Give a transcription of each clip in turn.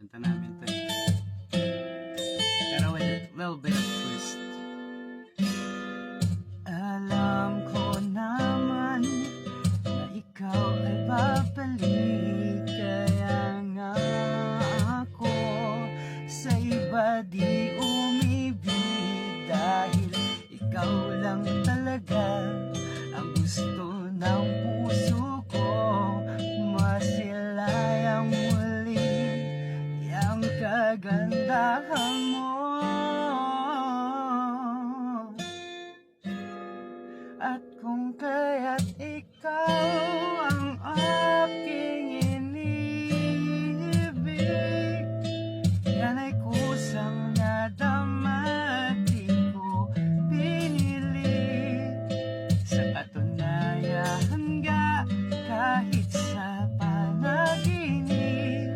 kanta namin to eh. Pero with a little bit of twist. Alam ko naman na ikaw ay babalik, kaya nga ako sa iba di umibig, dahil ikaw lang talaga ang gusto ng puso ko. Masilayang muli ang kagandahan mo, at kung kaya't ikaw ang aking inibig, yan ay kusang nadama, di ko pinilit. Sa katunayan nga, kahit sa panaginip,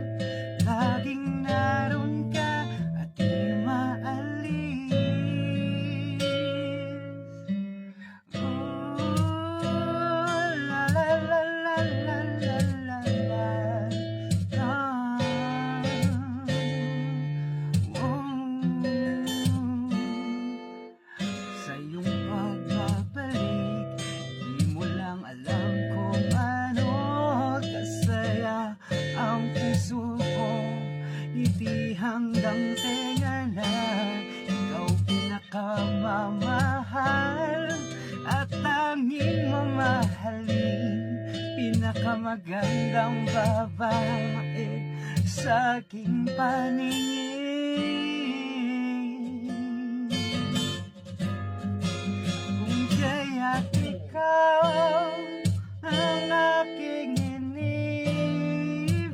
laging naroon ka at di maalis. La la la la la la la la. Sa iyong pagbabalik, di mo lang alam kung ano kasaya ang puso ko. Hindi hanggang tenga na ikaw pinakamamahal, at tanging mamahalin, pinakamagandang babae sa aking paningin. Kung kaya't ikaw ang aking inibig,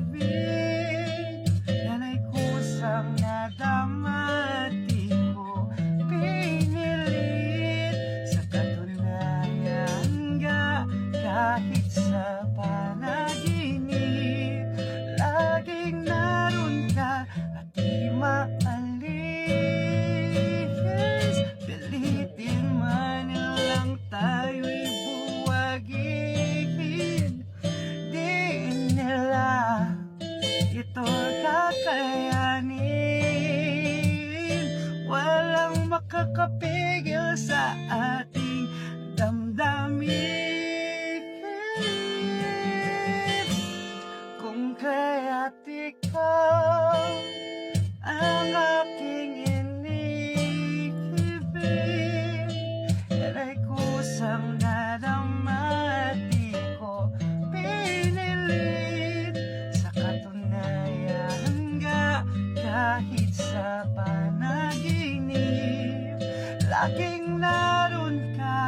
yan ay kusang nadama, di ko pinilit. Sa katunayan nga, kahit sa panaginip, laging naroon ka at di maalis. Pilitin man lang tayo'y buwagin, di nila ito kakayanin. Walang makakapigil sa ating damdamin. Kung kaya't ikaw ang aking inibig, yan ay kusang nadama, di ko pinilit. Sa katunayan nga, kahit sa panaginip, laging naroon ka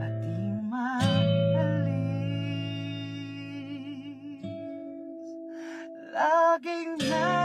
at di maalis. Laging naroon